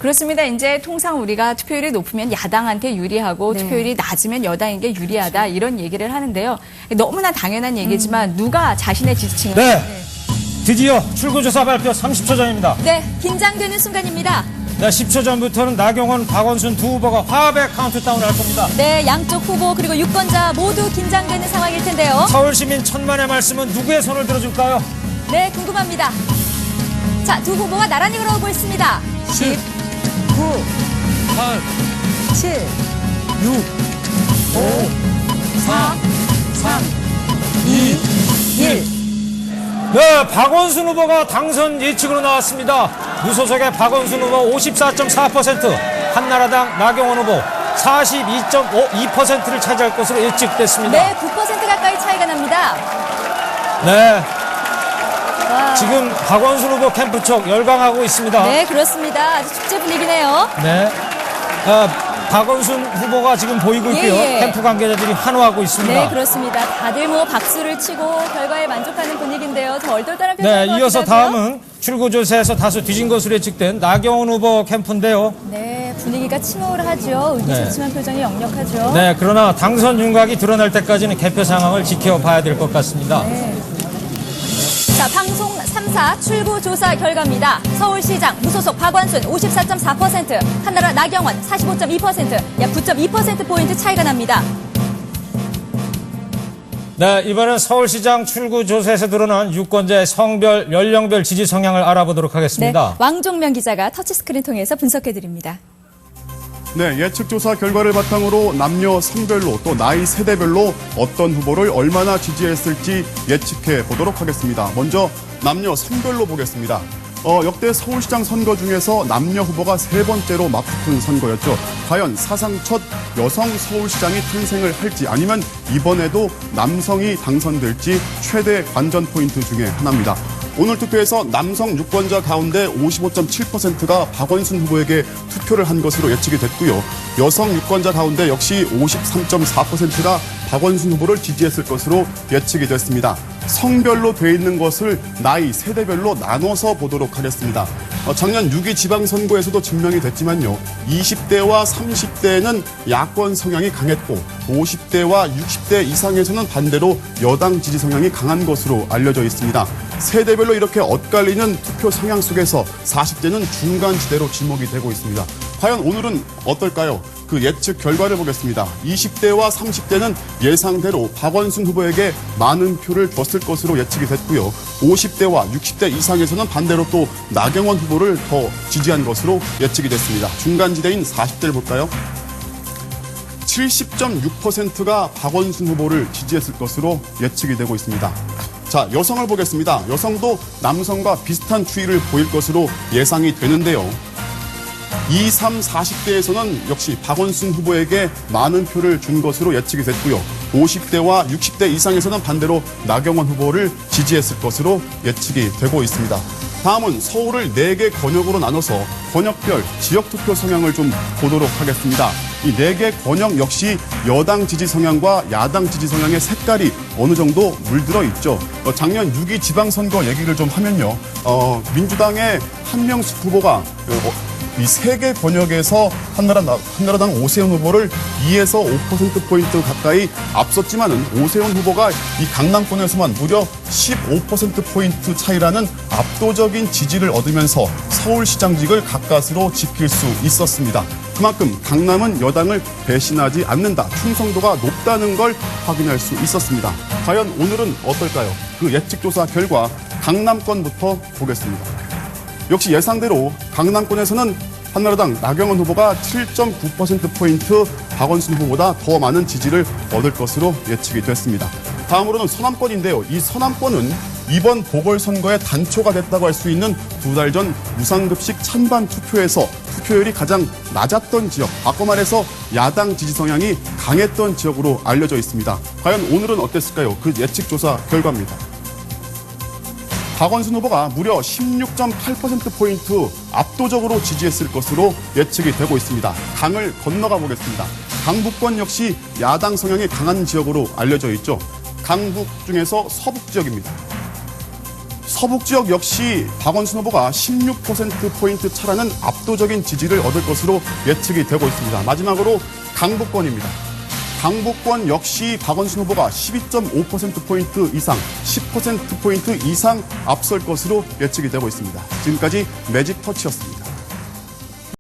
그렇습니다. 이제 통상 우리가 투표율이 높으면 야당한테 유리하고 투표율이 낮으면 여당에게 유리하다 이런 얘기를 하는데요. 너무나 당연한 얘기지만 누가 자신의 지지층을 드디어 출구조사 발표 30초 전입니다. 네, 긴장되는 순간입니다. 네, 10초 전부터는 나경원, 박원순 두 후보가 화합의 카운트다운을 할 겁니다. 네, 양쪽 후보 그리고 유권자 모두 긴장되는 상황일 텐데요. 서울시민 천만의 말씀은 누구의 손을 들어줄까요? 네, 궁금합니다. 자, 두 후보가 나란히 걸어오고 있습니다. 10, 9, 8, 7, 6, 5, 4, 3, 2, 1. 네, 박원순 후보가 당선 예측으로 나왔습니다. 무소속의 박원순 후보 54.4%, 한나라당 나경원 후보 42.2%를 차지할 것으로 예측됐습니다. 네, 9% 가까이 차이가 납니다. 네. 지금 박원순 후보 캠프 쪽 열광하고 있습니다. 네, 그렇습니다. 아주 축제 분위기네요. 네. 박원순 후보가 지금 보이고 있고요. 캠프 관계자들이 환호하고 있습니다. 네, 그렇습니다. 다들 뭐 박수를 치고 결과에 만족하는 분위기인데요. 더 얼떨떨한 표정인 것 네, 이어서 같기도 하고요. 다음은 출구조사에서 다소 뒤진 것으로 예측된 나경원 후보 캠프인데요. 네, 분위기가 침울하죠. 의기소침한 표정이 역력하죠. 네, 그러나 당선 윤곽이 드러날 때까지는 개표 상황을 지켜봐야 될 것 같습니다. 네. 자, 방송 3사 출구조사 결과입니다. 서울시장 무소속 박원순 54.4%, 한나라 나경원 45.2%, 약 9.2%포인트 차이가 납니다. 네, 이번엔 서울시장 출구조사에서 드러난 유권자의 성별, 연령별 지지 성향을 알아보도록 하겠습니다. 네, 왕종명 기자가 터치스크린 통해서 분석해드립니다. 네, 예측조사 결과를 바탕으로 남녀 성별로 또 나이 세대별로 어떤 후보를 얼마나 지지했을지 예측해 보도록 하겠습니다. 먼저 남녀 성별로 보겠습니다. 역대 서울시장 선거 중에서 남녀 후보가 세 번째로 맞붙은 선거였죠. 과연 사상 첫 여성 서울시장이 탄생을 할지 아니면 이번에도 남성이 당선될지 최대 관전 포인트 중에 하나입니다. 오늘 투표에서 남성 유권자 가운데 55.7%가 박원순 후보에게 투표를 한 것으로 예측이 됐고요. 여성 유권자 가운데 역시 53.4%가 박원순 후보를 지지했을 것으로 예측이 됐습니다. 성별로 돼 있는 것을 나이, 세대별로 나눠서 보도록 하겠습니다. 작년 6.2 지방선거에서도 증명이 됐지만요. 20대와 30대는 야권 성향이 강했고 50대와 60대 이상에서는 반대로 여당 지지 성향이 강한 것으로 알려져 있습니다. 세대별로 이렇게 엇갈리는 투표 성향 속에서 40대는 중간지대로 지목이 되고 있습니다. 과연 오늘은 어떨까요? 그 예측 결과를 보겠습니다. 20대와 30대는 예상대로 박원순 후보에게 많은 표를 줬을 것으로 예측이 됐고요. 50대와 60대 이상에서는 반대로 또 나경원 후보를 더 지지한 것으로 예측이 됐습니다. 중간지대인 40대를 볼까요? 70.6%가 박원순 후보를 지지했을 것으로 예측이 되고 있습니다. 자, 여성을 보겠습니다. 여성도 남성과 비슷한 추이를 보일 것으로 예상이 되는데요. 20, 30, 40대에서는 역시 박원순 후보에게 많은 표를 준 것으로 예측이 됐고요. 50대와 60대 이상에서는 반대로 나경원 후보를 지지했을 것으로 예측이 되고 있습니다. 다음은 서울을 4개 권역으로 나눠서 권역별 지역투표 성향을 좀 보도록 하겠습니다. 이 4개 권역 역시 여당 지지 성향과 야당 지지 성향의 색깔이 어느 정도 물들어 있죠. 작년 6.2 지방선거 얘기를 좀 하면요. 민주당의 한명숙 후보가 이 3개 권역에서 한나라당 오세훈 후보를 2에서 5%포인트 가까이 앞섰지만은 오세훈 후보가 이 강남권에서만 무려 15%포인트 차이라는 압도적인 지지를 얻으면서 서울시장직을 가까스로 지킬 수 있었습니다. 그만큼 강남은 여당을 배신하지 않는다, 충성도가 높다는 걸 확인할 수 있었습니다. 과연 오늘은 어떨까요? 그 예측조사 결과 강남권부터 보겠습니다. 역시 예상대로 강남권에서는 한나라당 나경원 후보가 7.9%포인트 박원순 후보보다 더 많은 지지를 얻을 것으로 예측이 됐습니다. 다음으로는 서남권인데요. 이 서남권은 이번 보궐선거의 단초가 됐다고 할 수 있는 2달 전 무상급식 찬반 투표에서 투표율이 가장 낮았던 지역, 바꿔 말해서 야당 지지 성향이 강했던 지역으로 알려져 있습니다. 과연 오늘은 어땠을까요? 그 예측조사 결과입니다. 박원순 후보가 무려 16.8%포인트 압도적으로 지지했을 것으로 예측이 되고 있습니다. 강을 건너가 보겠습니다. 강북권 역시 야당 성향이 강한 지역으로 알려져 있죠. 강북 중에서 서북 지역입니다. 서북 지역 역시 박원순 후보가 16%포인트 차라는 압도적인 지지를 얻을 것으로 예측이 되고 있습니다. 마지막으로 강북권입니다. 강북권 역시 박원순 후보가 12.5%포인트 이상, 10%포인트 이상 앞설 것으로 예측이 되고 있습니다. 지금까지 매직터치였습니다.